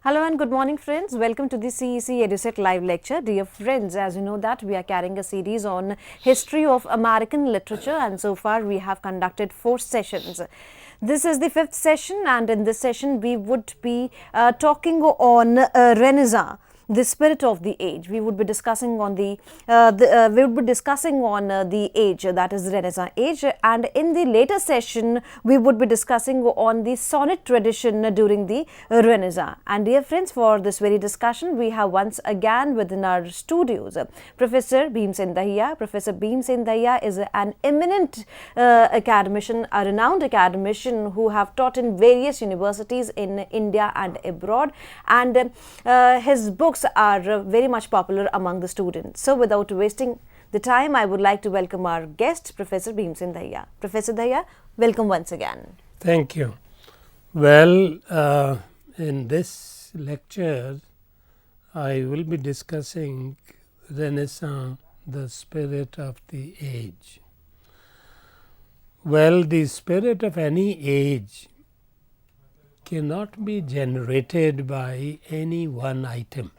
Hello and good morning friends, welcome to the CEC-UGC live lecture. Dear friends, as you know that we are carrying a series on history of American literature, and so far we have conducted 4 sessions. This is the 5th session, and in this session we would be talking on Renaissance, the spirit of the age. We would be discussing on the age, that is the Renaissance age, and in the later session we would be discussing on the sonnet tradition during the Renaissance. And dear friends, for this very discussion we have once again within our studios Professor Bhimsen Dahiya. Professor Bhimsen Dahiya is an eminent academician, a renowned academician who have taught in various universities in India and abroad, and his books are very much popular among the students. So without wasting the time, I would like to welcome our guest, Professor Bhimsen Dahiya. Professor Dahiya, welcome once again. Thank you. Well, in this lecture, I will be discussing Renaissance, the spirit of the age. Well, the spirit of any age cannot be generated by any one item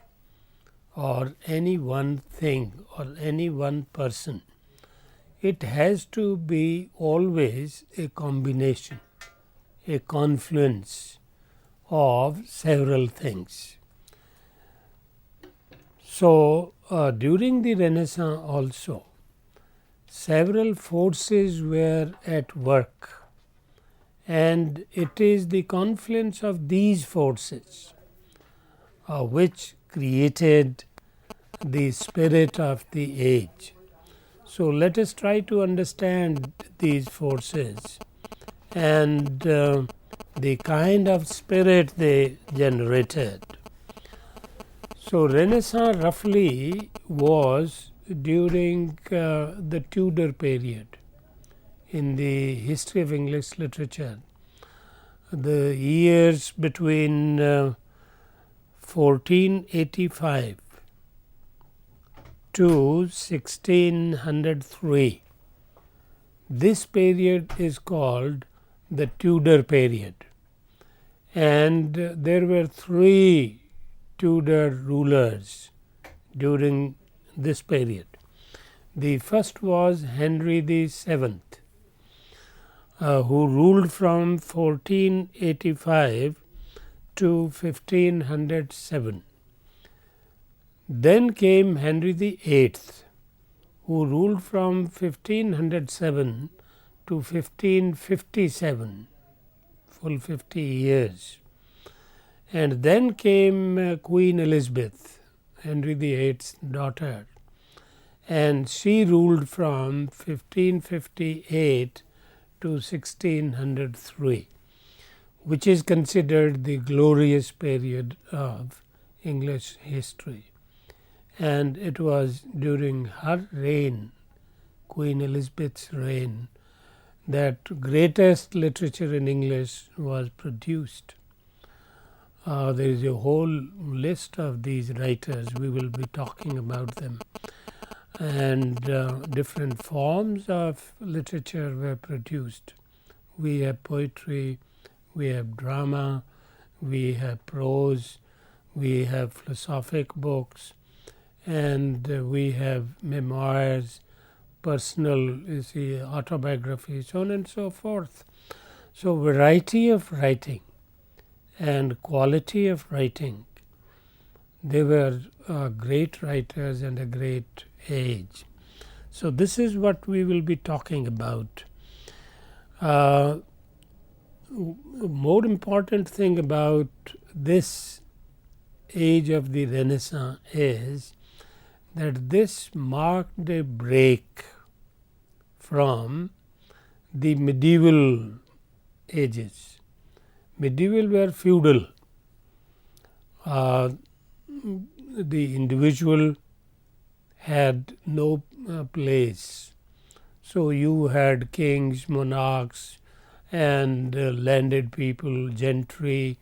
or any one thing or any one person. It has to be always a combination, a confluence of several things. So, during the Renaissance also, several forces were at work, and it is the confluence of these forces which created the spirit of the age. So, let us try to understand these forces and the kind of spirit they generated. So, Renaissance roughly was during the Tudor period in the history of English literature. The years between 1485 to 1603. This period is called the Tudor period, and there were 3 Tudor rulers during this period. The first was Henry VII, who ruled from 1485 to 1507. Then came Henry VIII, who ruled from 1507 to 1557, full 50 years. And then came Queen Elizabeth, Henry VIII's daughter, and she ruled from 1558 to 1603. Which is considered the glorious period of English history. And it was during her reign, Queen Elizabeth's reign, that greatest literature in English was produced. There is a whole list of these writers, we will be talking about them. And different forms of literature were produced. We have poetry, we have drama, we have prose, we have philosophic books, and we have memoirs, personal autobiography, so on and so forth. So, variety of writing and quality of writing. They were great writers and a great age. So, this is what we will be talking about. More important thing about this age of the Renaissance is that this marked a break from the medieval ages. Medieval were feudal. The individual had no place. So, you had kings, monarchs, and landed people, gentry,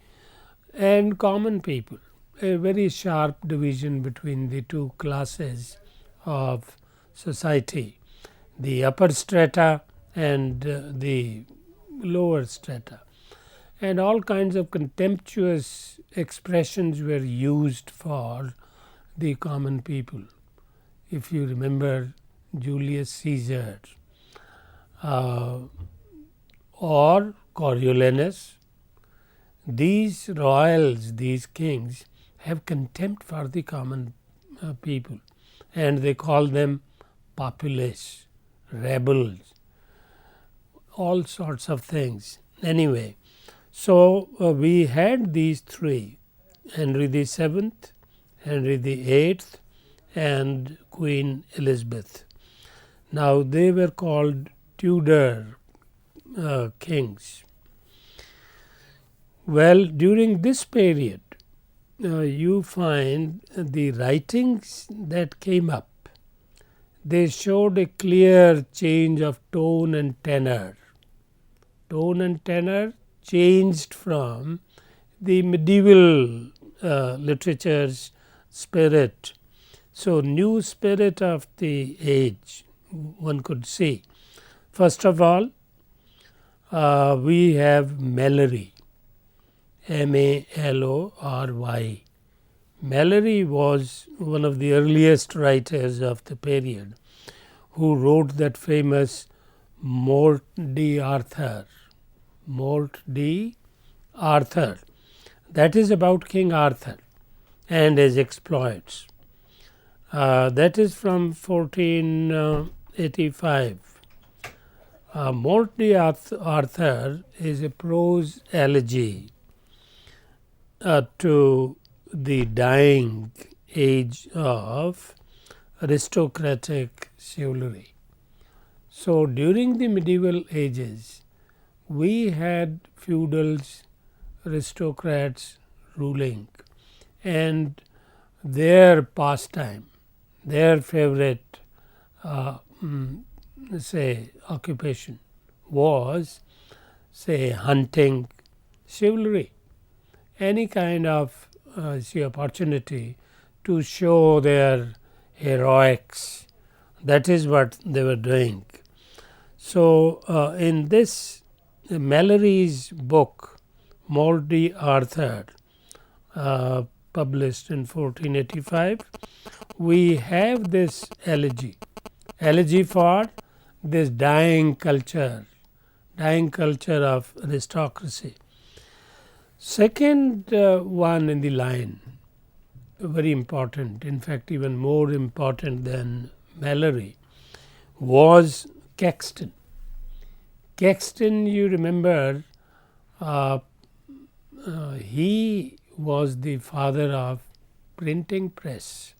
and common people. A very sharp division between the two classes of society, the upper strata and the lower strata. and all kinds of contemptuous expressions were used for the common people. If you remember Julius Caesar or Coriolanus, these royals, these kings have contempt for the common people, and they call them populace, rebels, all sorts of things. Anyway, so we had these three, Henry the Seventh, Henry the Eighth, and Queen Elizabeth. Now they were called Tudor kings. Well, during this period, you find the writings that came up, they showed a clear change of tone and tenor. Tone and tenor changed from the medieval literature's spirit. So, new spirit of the age, one could see. First of all, we have Mallory, Mallory. Mallory was one of the earliest writers of the period, who wrote that famous Morte d'Arthur. Morte d'Arthur, that is about King Arthur and his exploits. That is from 1485. Morte d'Arthur is a prose elegy to the dying age of aristocratic chivalry. So, during the medieval ages, we had feudals, aristocrats ruling, and their pastime, their favorite say occupation was, say, hunting, chivalry, any kind of opportunity to show their heroics. That is what they were doing. So, in this Mallory's book, Morte d'Arthur, published in 1485, we have this elegy for this dying culture of aristocracy. Second one in the line, very important, in fact even more important than Mallory, was Caxton. Caxton, you remember, he was the father of printing press.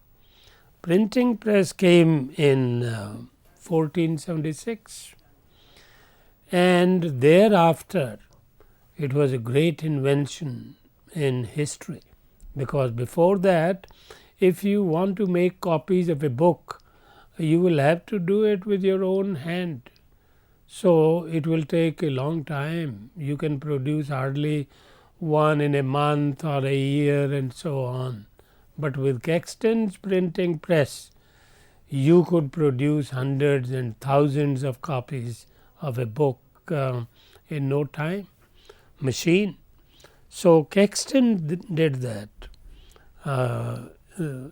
Printing press came in 1476, and thereafter it was a great invention in history, because before that, if you want to make copies of a book, you will have to do it with your own hand. So, it will take a long time. You can produce hardly one in a month or a year and so on. But with Caxton's printing press, you could produce hundreds and thousands of copies of a book in no time. Machine. So, Caxton did that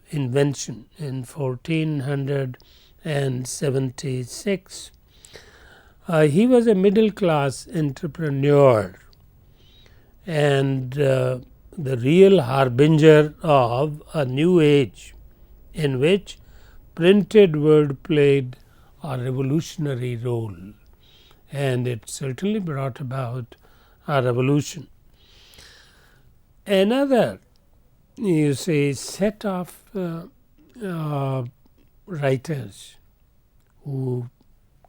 invention in 1476. He was a middle class entrepreneur and the real harbinger of a new age in which printed word played a revolutionary role, and it certainly brought about a revolution. Another, you say, set of writers who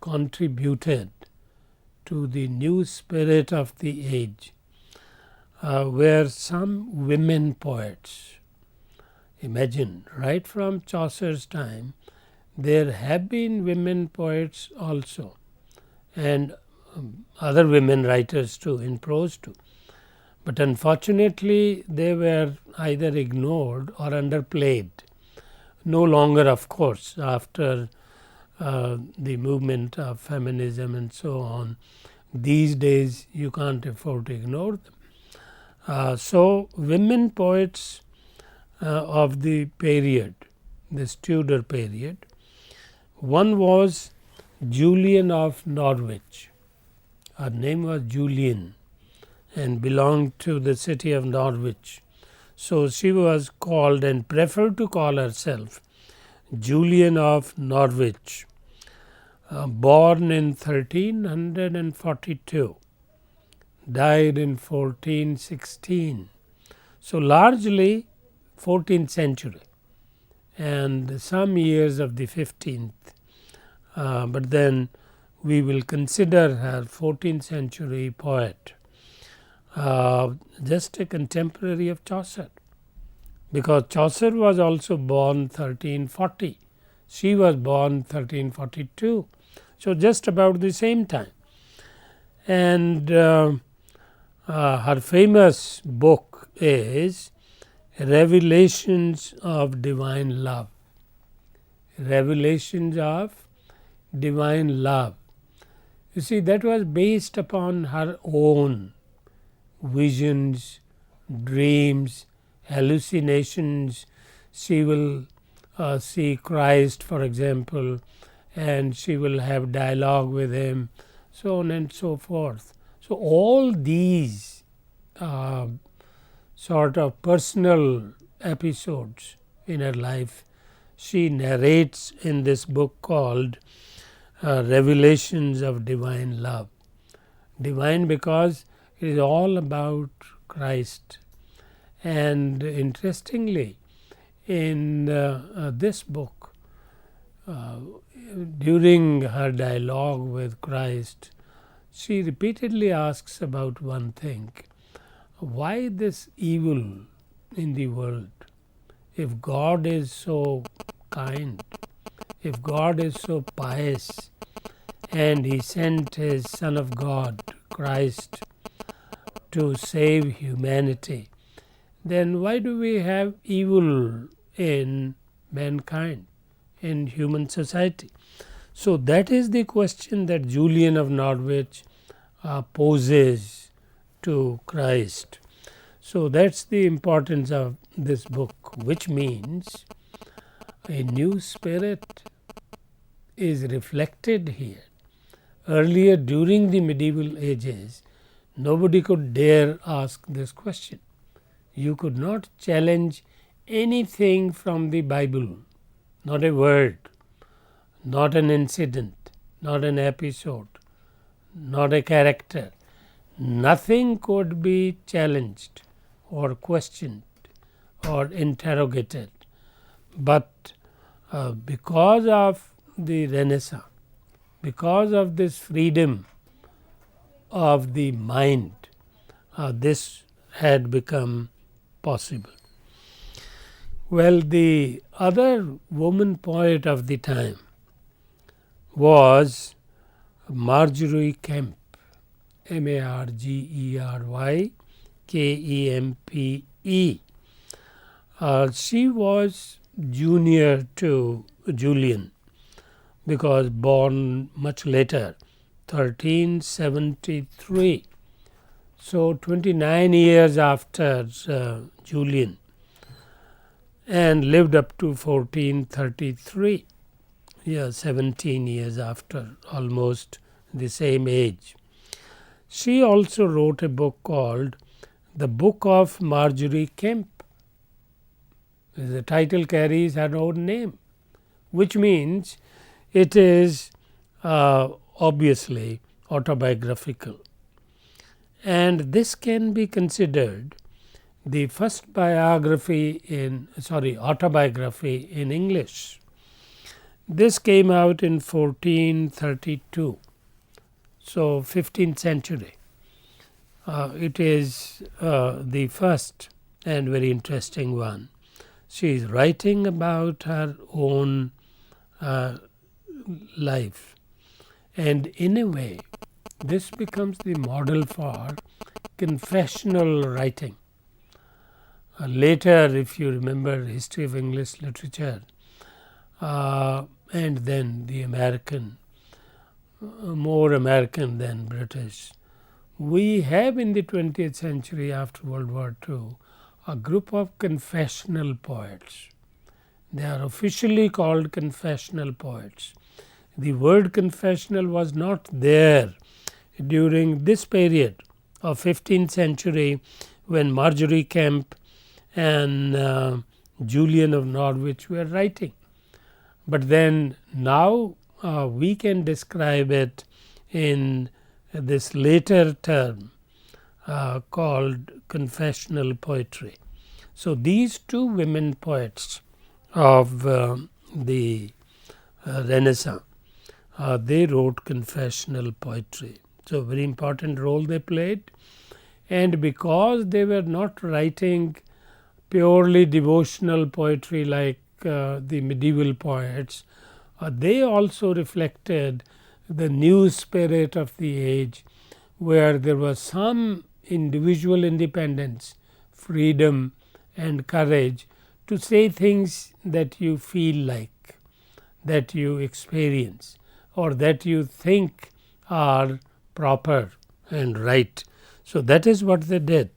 contributed to the new spirit of the age were some women poets. Imagine, right from Chaucer's time, there have been women poets also, and other women writers too, in prose too. But unfortunately, they were either ignored or underplayed. No longer, of course, after the movement of feminism and so on. These days, you can't afford to ignore them. So, women poets of the period, this Tudor period, one was Julian of Norwich. Her name was Julian and belonged to the city of Norwich. So, she was called and preferred to call herself Julian of Norwich, born in 1342, died in 1416. So, largely 14th century and some years of the 15th, but then we will consider her 14th century poet, just a contemporary of Chaucer, because Chaucer was also born 1340, she was born 1342, so just about the same time. And her famous book is Revelations of Divine Love. Revelations of Divine Love. You see, that was based upon her own visions, dreams, hallucinations. She will see Christ, for example, and she will have dialogue with him, so on and so forth. So, all these sort of personal episodes in her life she narrates in this book called Revelations of Divine Love. Divine because it is all about Christ. And interestingly, in this book, during her dialogue with Christ, she repeatedly asks about one thing: why this evil in the world? If God is so kind, if God is so pious, and He sent His Son of God, Christ, to save humanity, then why do we have evil in mankind, in human society? So, that is the question that Julian of Norwich poses to Christ. So, that is the importance of this book, which means a new spirit is reflected here. Earlier, during the medieval ages, nobody could dare ask this question. You could not challenge anything from the Bible, not a word, not an incident, not an episode, not a character. Nothing could be challenged or questioned or interrogated. But because of the Renaissance, because of this freedom of the mind, this had become possible. Well, the other woman poet of the time was Marjorie Kemp, Margery Kempe. She was junior to Julian because born much later, 1373. So, 29 years after Julian, and lived up to 1433, 17 years after, almost the same age. She also wrote a book called The Book of Marjorie Kemp. The title carries her own name, which means it is obviously autobiographical. And this can be considered the first autobiography in English. This came out in 1432, so 15th century. It is the first and very interesting one. She is writing about her own life, and in a way this becomes the model for confessional writing. Later, if you remember history of English literature, and then the American, more American than British, we have in the 20th century after World War II a group of confessional poets. They are officially called confessional poets. The word confessional was not there during this period of 15th century when Marjorie Kemp and Julian of Norwich were writing. But then now we can describe it in this later term called confessional poetry. So, these two women poets of the Renaissance, they wrote confessional poetry. So, very important role they played, and because they were not writing purely devotional poetry like the medieval poets, they also reflected the new spirit of the age, where there was some individual independence, freedom and courage to say things that you feel like, that you experience, or that you think are proper and right. So, that is what they did,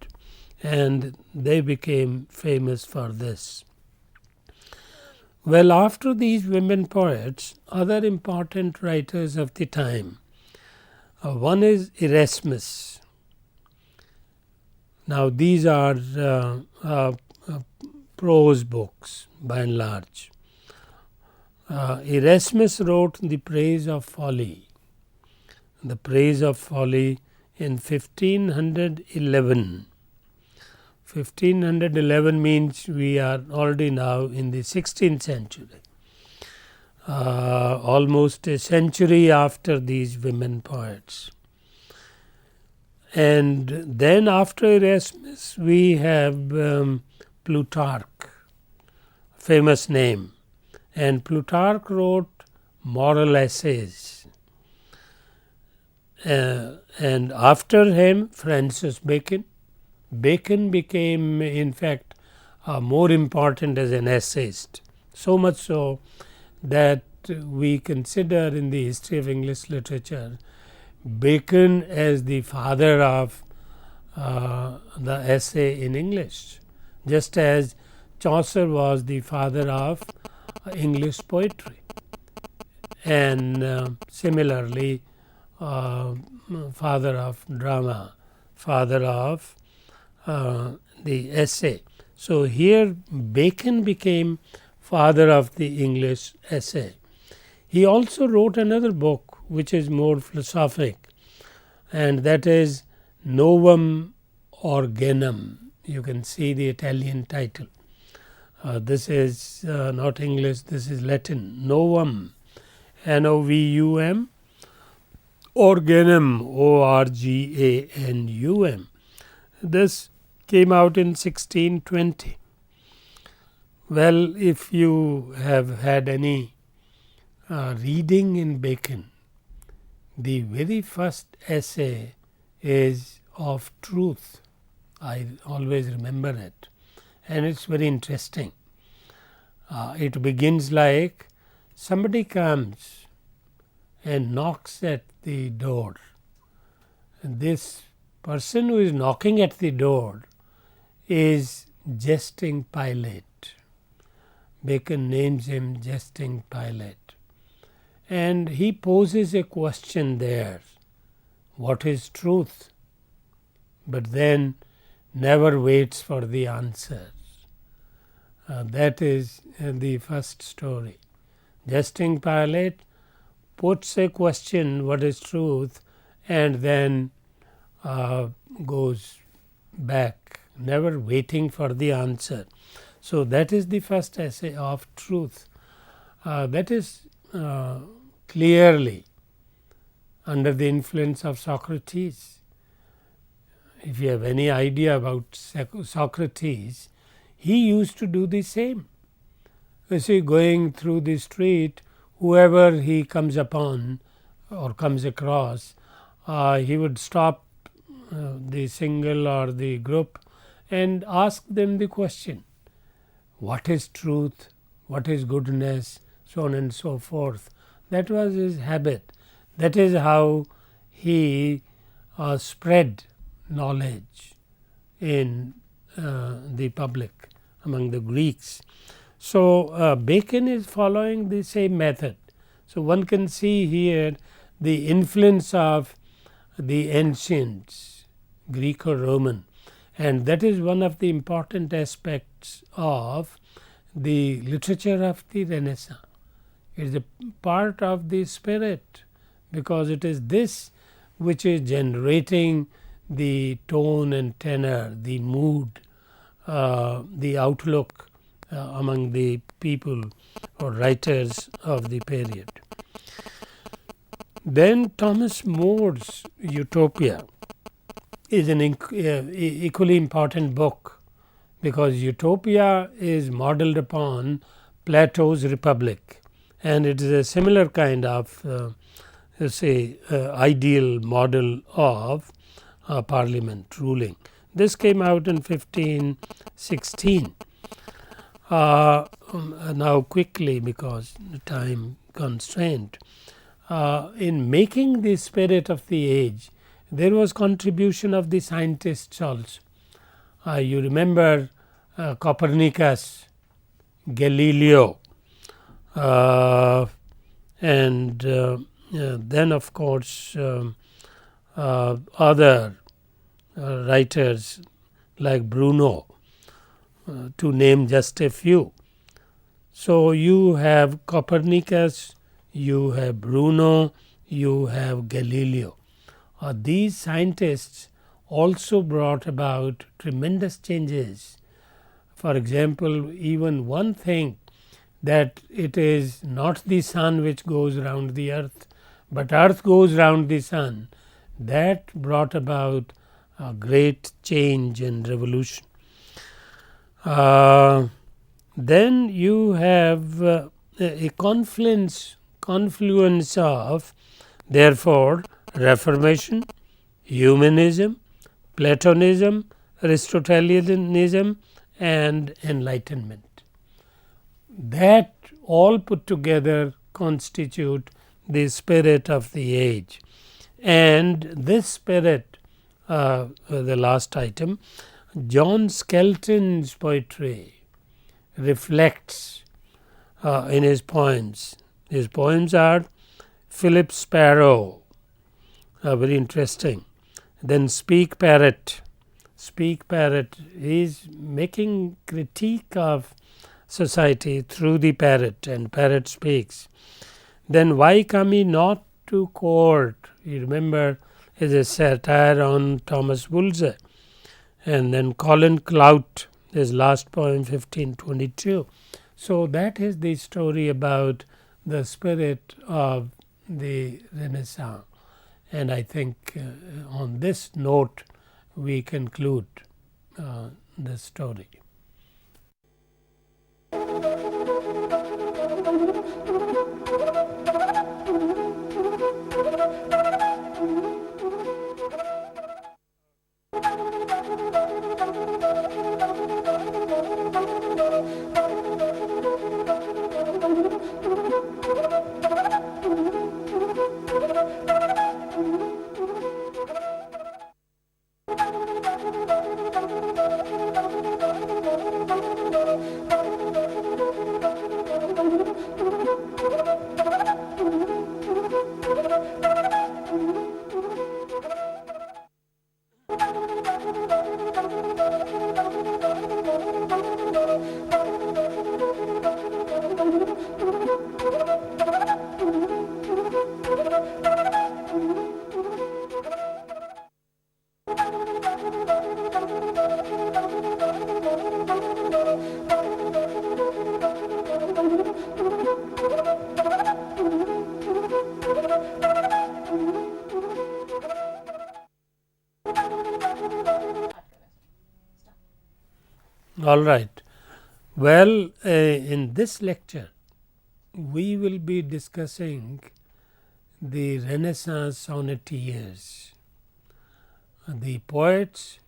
and they became famous for this. Well, after these women poets, other important writers of the time, one is Erasmus. Now, these are prose books by and large. Erasmus wrote The Praise of Folly, The Praise of Folly in 1511. 1511 means we are already now in the 16th century, almost a century after these women poets. And then after Erasmus we have Plutarch, famous name, and Plutarch wrote moral essays, and after him Francis Bacon. Bacon became in fact more important as an essayist, so much so that we consider in the history of English literature Bacon as the father of the essay in English, just as Chaucer was the father of English poetry, and similarly father of drama, father of the essay. So, here Bacon became father of the English essay. He also wrote another book which is more philosophic, and that is Novum Organum. You can see the Italian title. This is not English, this is Latin. Novum, Novum, Organum, Organum. This came out in 1620. Well, if you have had any reading in Bacon, the very first essay is of truth. I always remember it, and it's very interesting. It begins like somebody comes and knocks at the door. This person who is knocking at the door is Jesting Pilate. Bacon names him Jesting Pilate, and he poses a question there, what is truth? But then never waits for the answer. That is the first story. Jesting Pilate puts a question, what is truth, and then goes back, never waiting for the answer. So, that is the first essay of truth. That is clearly under the influence of Socrates. If you have any idea about Socrates, he used to do the same. You see, going through the street, whoever he comes upon or comes across, he would stop the single or the group and ask them the question, what is truth, what is goodness, so on and so forth. That was his habit. That is how he spread knowledge in the public among the Greeks. So, Bacon is following the same method. So, one can see here the influence of the ancients, Greek or Roman, and that is one of the important aspects of the literature of the Renaissance. It is a part of the spirit, because it is this which is generating the tone and tenor, the mood, the outlook among the people or writers of the period. Then Thomas More's Utopia is an equally important book, because Utopia is modeled upon Plato's Republic, and it is a similar kind of ideal model of parliament ruling. This came out in 1516. Now quickly, because the time constraint, in making the spirit of the age, there was contribution of the scientists also. You remember Copernicus, Galileo, and then of course other writers like Bruno, to name just a few. So, you have Copernicus, you have Bruno, you have Galileo. These scientists also brought about tremendous changes. For example, even one thing, that it is not the sun which goes round the earth, but earth goes round the sun, that brought about a great change and revolution. Then you have a confluence of, therefore, Reformation, Humanism, Platonism, Aristotelianism, and Enlightenment. That all put together constitute the spirit of the age, and this spirit, the last item, John Skelton's poetry reflects in his poems. His poems are Philip Sparrow, very interesting. Then Speak Parrot. Speak Parrot is making critique of society through the parrot, and parrot speaks. Then Why Come Ye Not to Court? You remember, is a satire on Thomas Wolsey. And then Colin Clout, his last poem, 1522. So, that is the story about the spirit of the Renaissance, and I think on this note we conclude the story. All right. Well, in this lecture, we will be discussing the Renaissance sonneteers, the poets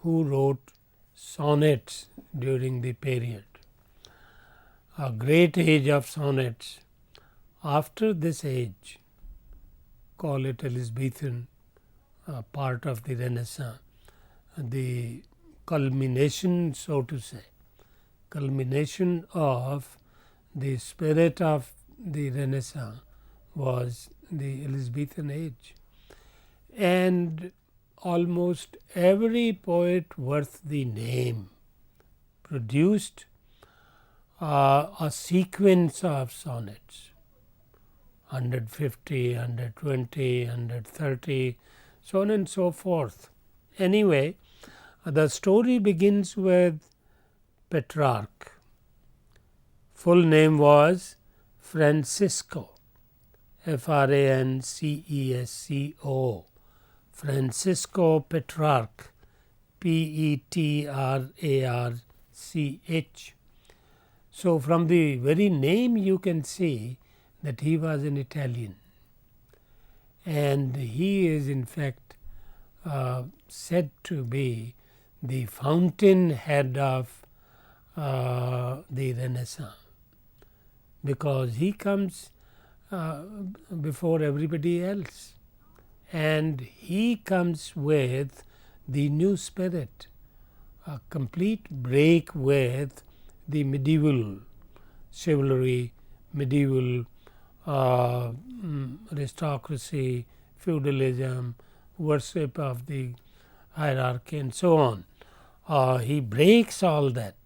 who wrote sonnets during the period, a great age of sonnets. After this age, call it Elizabethan, part of the Renaissance, the culmination, so to say, culmination of the spirit of the Renaissance was the Elizabethan age. And almost every poet worth the name produced a sequence of sonnets, 150, 120, 130, so on and so forth. Anyway, the story begins with Petrarch. Full name was Francisco, Francesco, Francisco Petrarch, Petrarch. So, from the very name you can see that he was an Italian, and he is in fact said to be the fountainhead of the Renaissance, because he comes before everybody else, and he comes with the new spirit, a complete break with the medieval chivalry, medieval aristocracy, feudalism, worship of the hierarchy and so on. He breaks all that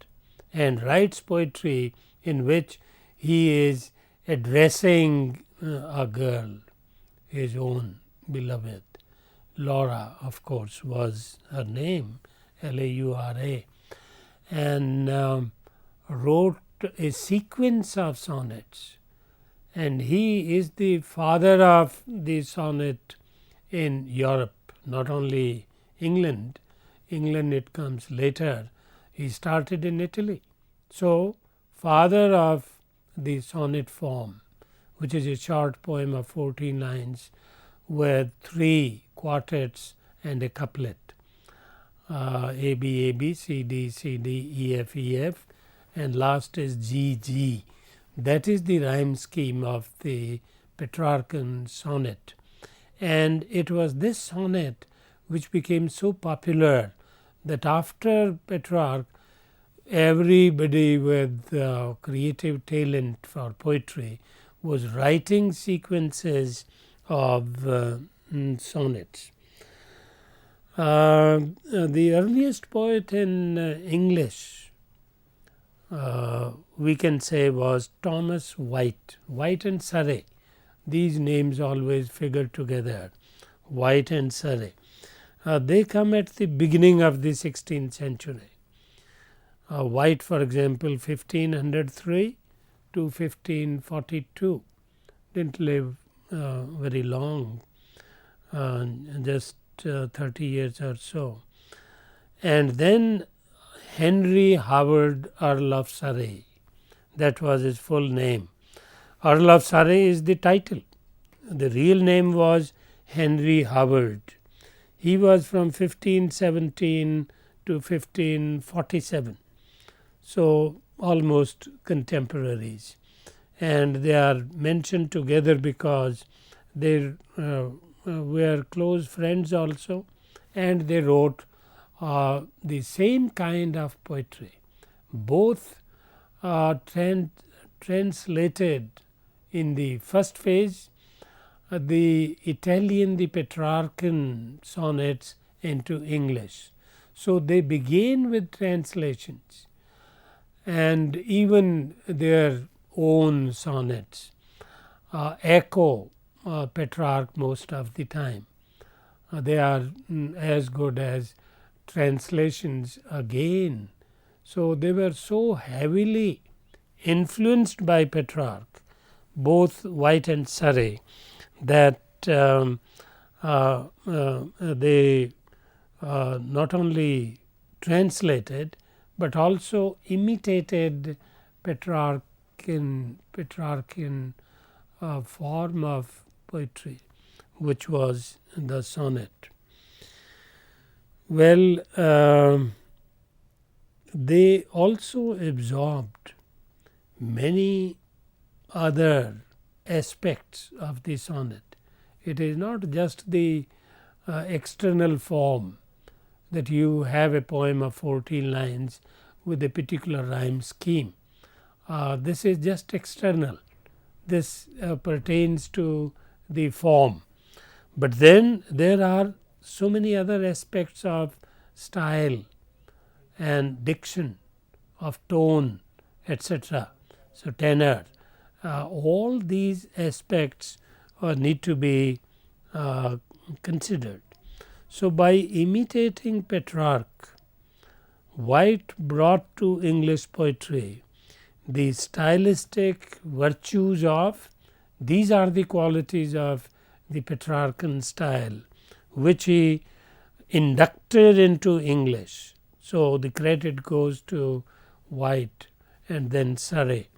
and writes poetry in which he is addressing a girl, his own beloved. Laura, of course, was her name, Laura, and wrote a sequence of sonnets, and he is the father of the sonnet in Europe, not only England. England it comes later. He started in Italy. So, father of the sonnet form, which is a short poem of 14 lines with 3 quartets and a couplet, A, B, A, B, C, D, C, D, E, F, E, F, and last is G, G. That is the rhyme scheme of the Petrarchan sonnet. And it was this sonnet which became so popular that after Petrarch, everybody with creative talent for poetry was writing sequences of sonnets. The earliest poet in English, we can say, was Thomas White. White and Surrey, these names always figure together, White and Surrey. They come at the beginning of the 16th century. White, for example, 1503 to 1542, didn't live very long, just 30 years or so. And then Henry Hubbard, Earl of Surrey, that was his full name. Earl of Surrey is the title. The real name was Henry Hubbard. He was from 1517 to 1547. So, almost contemporaries, and they are mentioned together because they were close friends also, and they wrote the same kind of poetry. Both translated in the first phase the Italian, the Petrarchan sonnets into English. So, they began with translations, and even their own sonnets echo Petrarch most of the time. They are as good as translations again. So, they were so heavily influenced by Petrarch, both White and Surrey, that they not only translated, but also imitated Petrarchan form of poetry, which was the sonnet. Well, they also absorbed many other aspects of the sonnet. It is not just the external form, that you have a poem of 14 lines with a particular rhyme scheme. This is just external. This pertains to the form. But then there are so many other aspects of style and diction, of tone, etc. So, tenor, all these aspects need to be considered. So, by imitating Petrarch, White brought to English poetry the stylistic virtues of, these are the qualities of the Petrarchan style, which he inducted into English. So, the credit goes to White and then Surrey.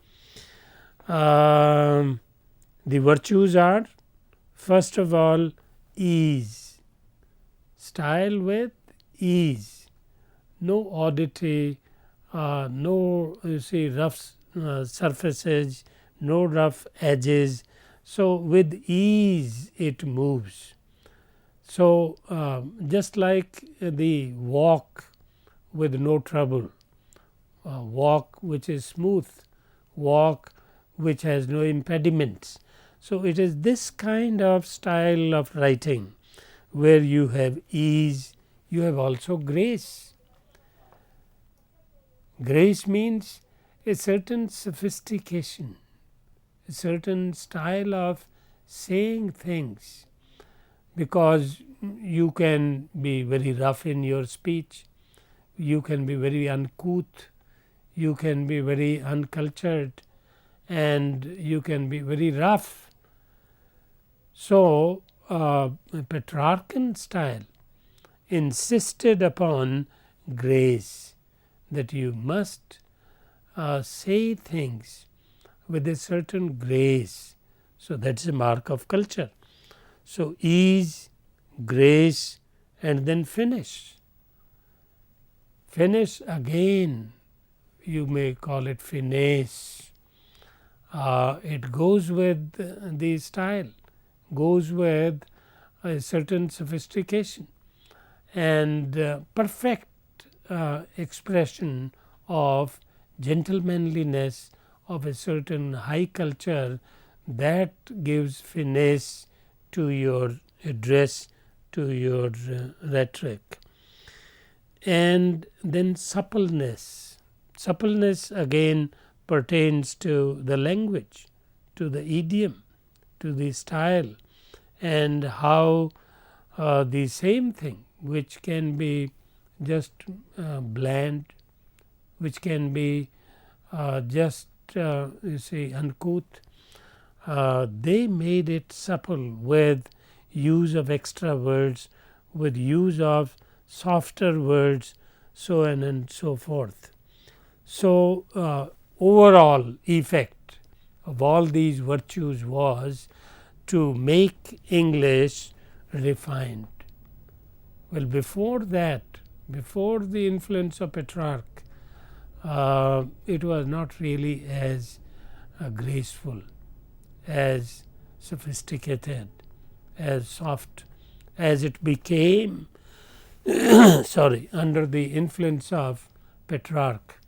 The virtues are, first of all, ease, style with ease, no oddity, no rough surfaces, no rough edges. So, with ease it moves. So, just like the walk with no trouble, walk which is smooth, walk which has no impediments. So, it is this kind of style of writing where you have ease, you have also grace. Grace means a certain sophistication, a certain style of saying things, because you can be very rough in your speech, you can be very uncouth, you can be very uncultured, and you can be very rough. So, Petrarchan style insisted upon grace, that you must say things with a certain grace. So, that is a mark of culture. So, ease, grace, and then finish. Finish again, you may call it finesse. It goes with the style, goes with a certain sophistication and perfect expression of gentlemanliness, of a certain high culture, that gives finesse to your address, to your rhetoric. And then suppleness. Suppleness again pertains to the language, to the idiom, to the style, and how the same thing which can be just bland, which can be just you see uncouth, they made it supple with use of extra words, with use of softer words, so on and so forth. So, overall effect of all these virtues was to make English refined. Well, before that, before the influence of Petrarch, it was not really as graceful, as sophisticated, as soft as it became sorry, under the influence of Petrarch.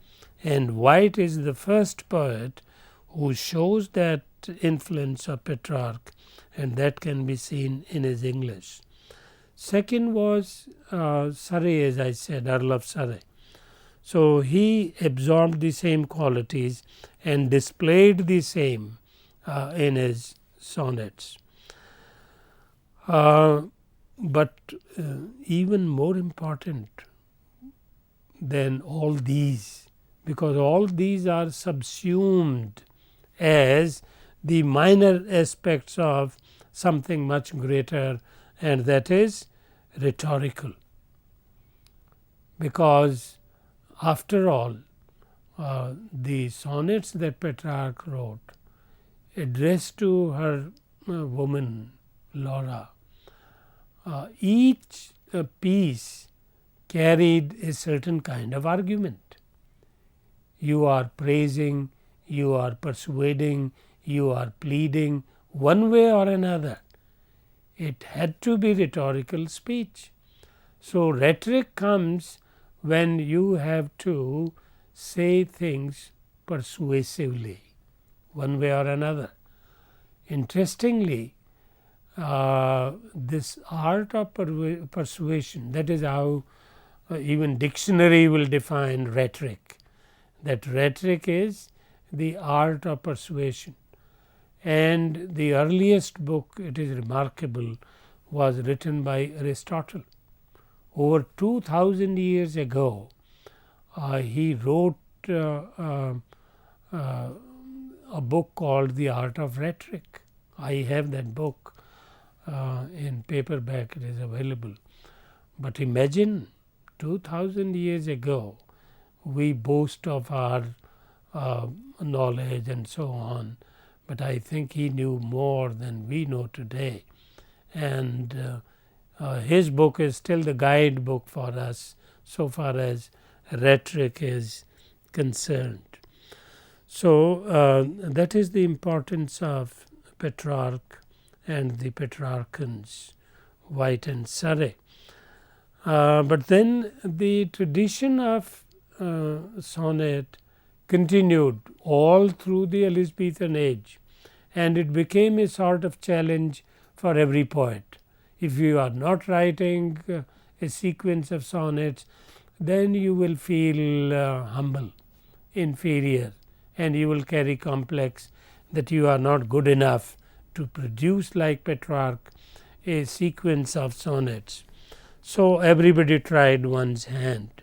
And White is the first poet who shows that influence of Petrarch, and that can be seen in his English. Second was Surrey, as I said, Earl of Surrey. So, he absorbed the same qualities and displayed the same in his sonnets. But even more important than all these, because all these are subsumed as the minor aspects of something much greater, and that is rhetorical. Because after all, the sonnets that Petrarch wrote addressed to her woman Laura, each piece carried a certain kind of argument. You are praising, you are persuading, you are pleading one way or another. it had to be rhetorical speech. So, rhetoric comes when you have to say things persuasively, one way or another. Interestingly, this art of persuasion, that is how even dictionary will define rhetoric, that rhetoric is the art of persuasion. And the earliest book, it is remarkable, was written by Aristotle. Over 2000 years ago, he wrote a book called The Art of Rhetoric. I have that book in paperback, it is available. But imagine 2000 years ago, we boast of our knowledge and so on, but I think he knew more than we know today. And his book is still the guidebook for us so far as rhetoric is concerned. So, that is the importance of Petrarch and the Petrarchans, White and Surrey. But then the tradition of sonnet continued all through the Elizabethan age, and it became a sort of challenge for every poet. If you are not writing a sequence of sonnets, then you will feel humble, inferior, and you will carry complex that you are not good enough to produce, like Petrarch, a sequence of sonnets. So, everybody tried one's hand.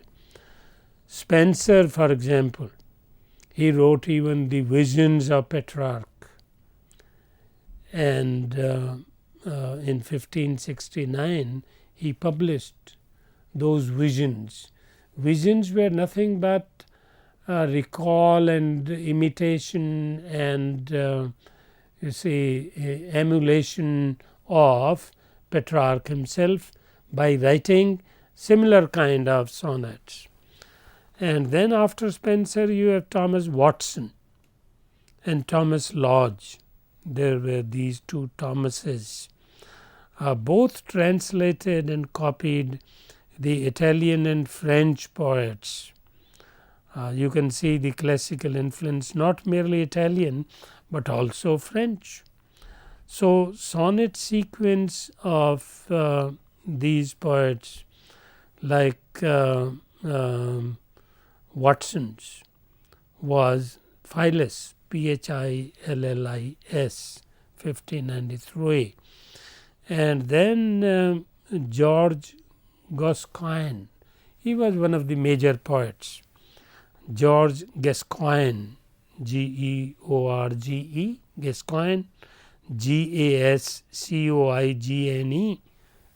Spenser, for example, he wrote even the visions of Petrarch, and in 1569 he published those visions. Visions were nothing but recall and imitation and you see emulation of Petrarch himself by writing similar kind of sonnets. And then after Spenser you have Thomas Watson and Thomas Lodge. There were these two Thomases, both translated and copied the Italian and French poets. You can see the classical influence, not merely Italian, but also French. So, sonnet sequence of these poets like Watson's was Phillis, Phillis, 1593, and then George Gascoigne. He was one of the major poets. George Gascoigne, George, Gascoigne, Gascoigne,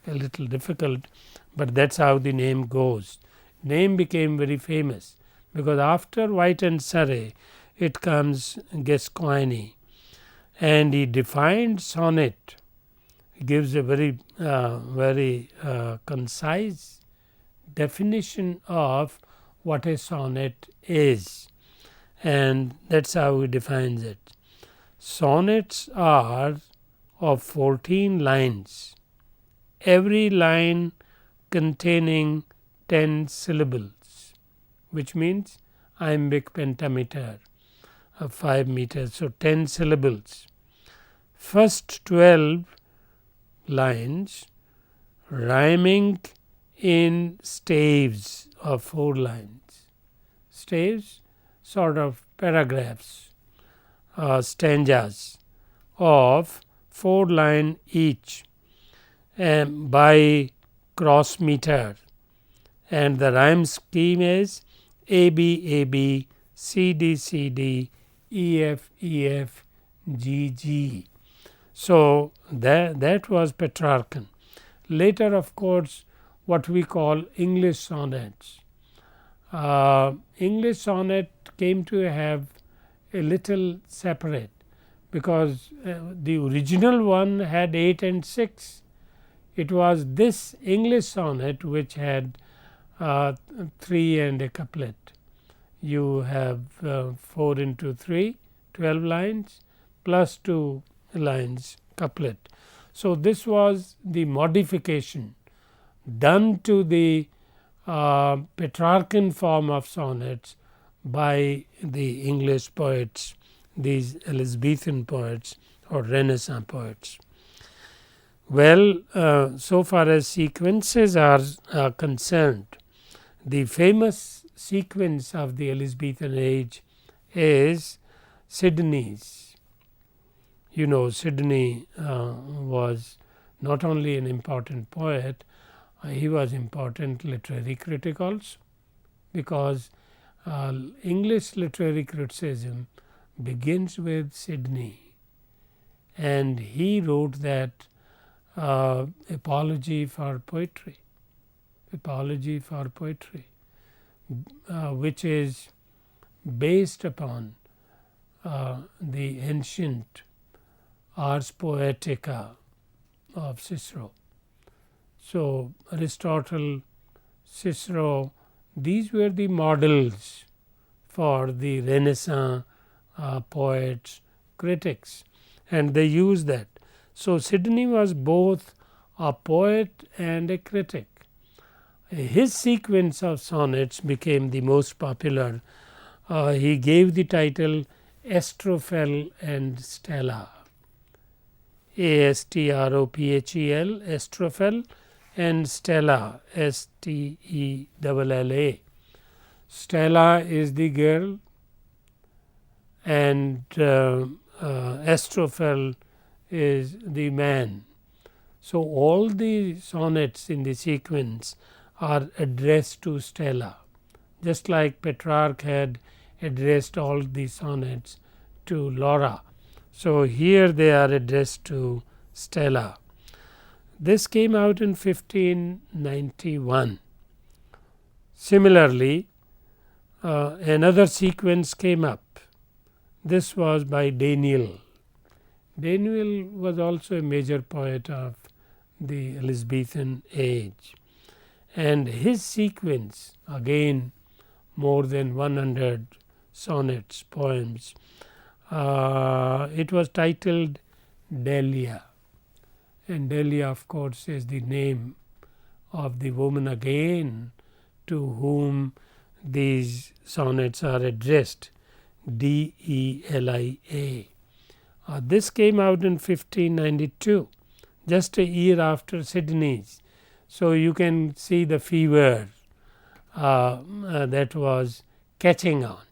a little difficult, but that's how the name goes. Name became very famous because after White and Surrey it comes Gascoigne, and he defined sonnet. He gives a very concise definition of what a sonnet is, and that's how he defines it. Sonnets are of 14 lines, every line containing 10 syllables, which means iambic pentameter of 5 meters. So, 10 syllables. First 12 lines rhyming in staves of 4 lines. Staves, sort of paragraphs, stanzas of 4 lines each by cross meter, and the rhyme scheme is AB, AB, CD, CD, EF, EF, GG. So, that was Petrarchan. Later, of course, what we call English sonnets. English sonnet came to have a little separate, because the original one had 8 and 6. It was this English sonnet which had 3 and a couplet. You have 4 into 3, 12 lines plus 2 lines couplet. So, this was the modification done to the Petrarchan form of sonnets by the English poets, these Elizabethan poets or Renaissance poets. Well, so far as sequences are concerned, the famous sequence of the Elizabethan age is Sidney's. You know, Sidney was not only an important poet, he was important literary critic also, because English literary criticism begins with Sidney, and he wrote that apology for poetry, which is based upon the ancient Ars Poetica of Cicero. So, Aristotle, Cicero, these were the models for the Renaissance poets, critics, and they used that. So, Sidney was both a poet and a critic. His sequence of sonnets became the most popular. He gave the title Astrophel and Stella, Astrophel, Astrophel, and Stella, Stella. Stella is the girl, and Astrophel is the man. So, all the sonnets in the sequence are addressed to Stella, just like Petrarch had addressed all the sonnets to Laura. So, here they are addressed to Stella. This came out in 1591. Similarly, another sequence came up. This was by Daniel. Daniel was also a major poet of the Elizabethan age, and his sequence, again more than 100 sonnets, poems, it was titled Delia, and Delia, of course, is the name of the woman again to whom these sonnets are addressed, Delia. This came out in 1592, just a year after Sidney's. So, you can see the fever that was catching on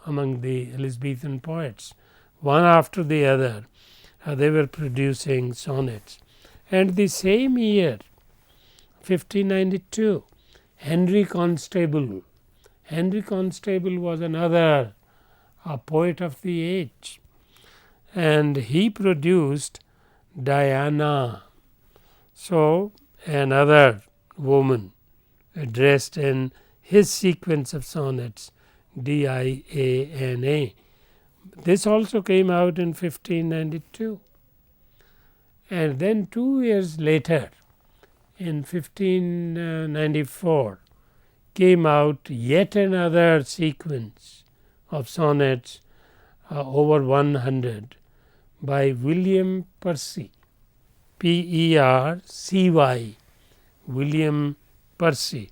among the Elizabethan poets. One after the other, they were producing sonnets. And the same year, 1592, Henry Constable was another poet of the age, and he produced Diana. So, another woman addressed in his sequence of sonnets, Diana. This also came out in 1592, and then 2 years later, in 1594, came out yet another sequence of sonnets, over 100, by William Percy, Percy, William Percy.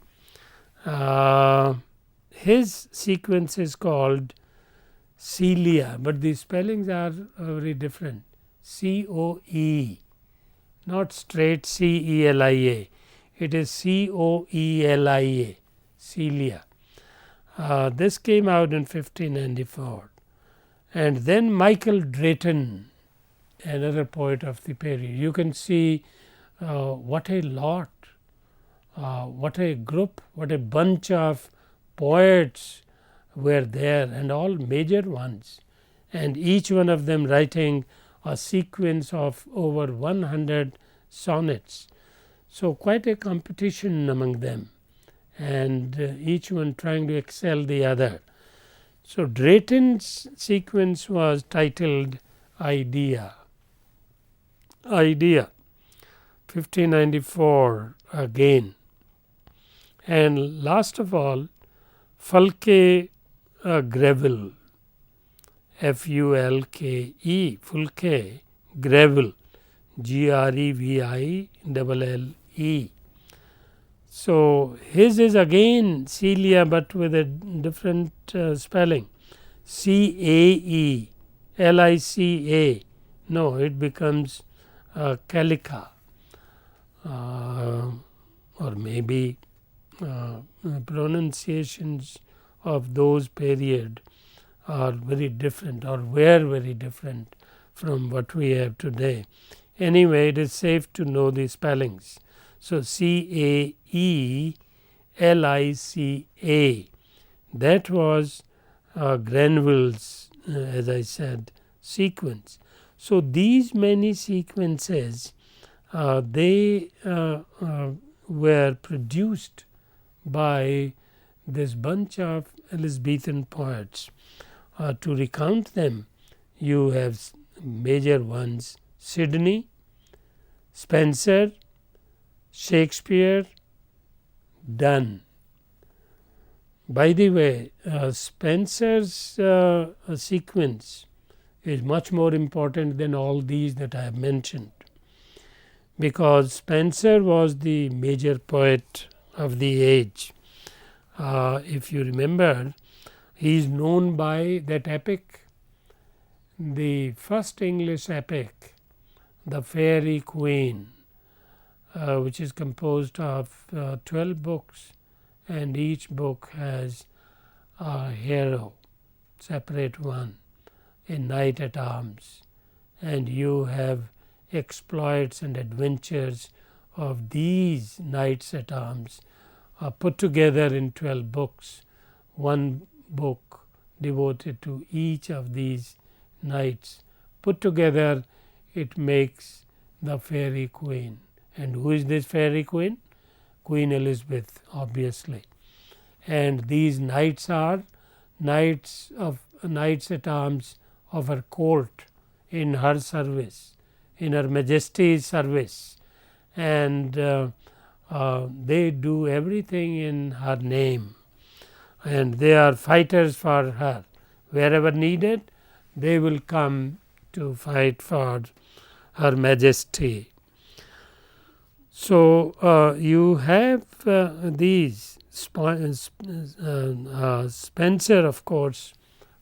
His sequence is called Celia, but the spellings are very different. C-O-E, not straight C-E-L-I-A. It is C-O-E-L-I-A, Celia. This came out in 1594. And then Michael Drayton, another poet of the period. You can see what a lot, what a group, what a bunch of poets were there, and all major ones, and each one of them writing a sequence of over 100 sonnets. So, quite a competition among them, and each one trying to excel the other. So, Drayton's sequence was titled Idea, 1594 again. And last of all, Fulke Greville, Fulke Greville, Greville. So, his is again Celia, but with a different spelling, Caelica. No, it becomes Calica, or maybe pronunciations of those period are very different or were very different from what we have today. Anyway, it is safe to know the spellings. So, Caelica, that was Grenville's, as I said, sequence. So, these many sequences they were produced by this bunch of Elizabethan poets. To recount them, you have major ones: Sidney, Spenser, Shakespeare, Donne. By the way, Spenser's sequence is much more important than all these that I have mentioned, because Spenser was the major poet of the age. If you remember, he is known by that epic, the first English epic, The Faerie Queene, which is composed of 12 books, and each book has a hero, separate one, a knight at arms, and you have exploits and adventures of these knights at arms put together in 12 books, one book devoted to each of these knights. Put together, it makes the Faerie Queene. And who is this Faerie Queene? Queen Elizabeth, obviously. And these knights are knights at arms of her court, in her service, in Her Majesty's service, and they do everything in her name, and they are fighters for her. Wherever needed, they will come to fight for Her Majesty. So, you have these. Spenser, of course,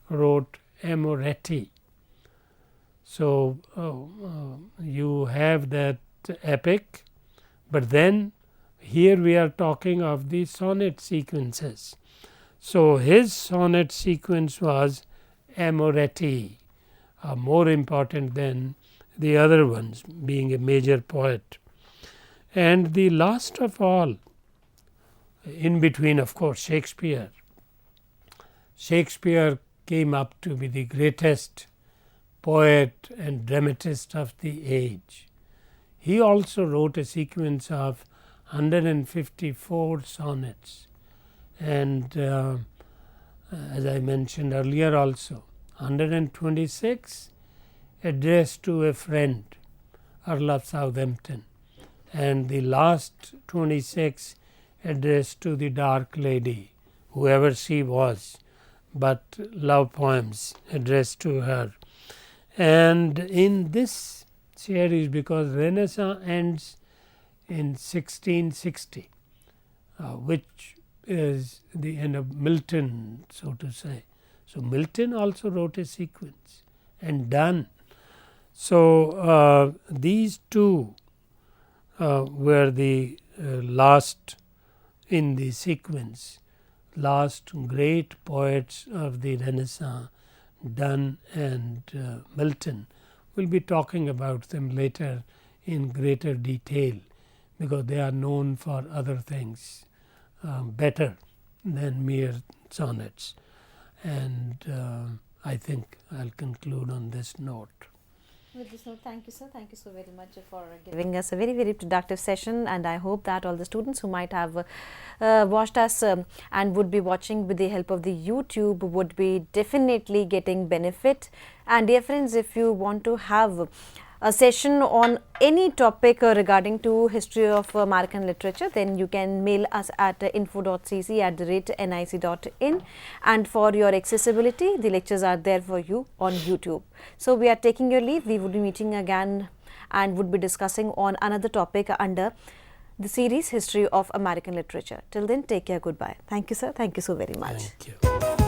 wrote Amoretti. So, you have that epic, but then here we are talking of the sonnet sequences. So, his sonnet sequence was Amoretti, more important than the other ones, being a major poet. And the last of all, in between, of course, Shakespeare. Shakespeare came up to be the greatest poet and dramatist of the age. He also wrote a sequence of 154 sonnets, and as I mentioned earlier also, 126 addressed to a friend, Earl of Southampton, and the last 26 addressed to the Dark Lady, whoever she was, but love poems addressed to her. And in this series, because Renaissance ends in 1660, which is the end of Milton, so to say. So, Milton also wrote a sequence, and Donne. So, these two were the last in the sequence, last great poets of the Renaissance, Donne and Milton. We will be talking about them later in greater detail, because they are known for other things better than mere sonnets. And I think I will conclude on this note. With this note, thank you, sir. Thank you so very much for giving us a very, very productive session, and I hope that all the students who might have watched us and would be watching with the help of the YouTube would be definitely getting benefit. And dear friends, if you want to have a session on any topic regarding to history of American literature, then you can mail us at info.cc@nic.in, and for your accessibility, the lectures are there for you on YouTube. So, we are taking your leave. We would be meeting again and would be discussing on another topic under the series History of American Literature. Till then, take care, goodbye. Thank you, sir. Thank you so very much. Thank you.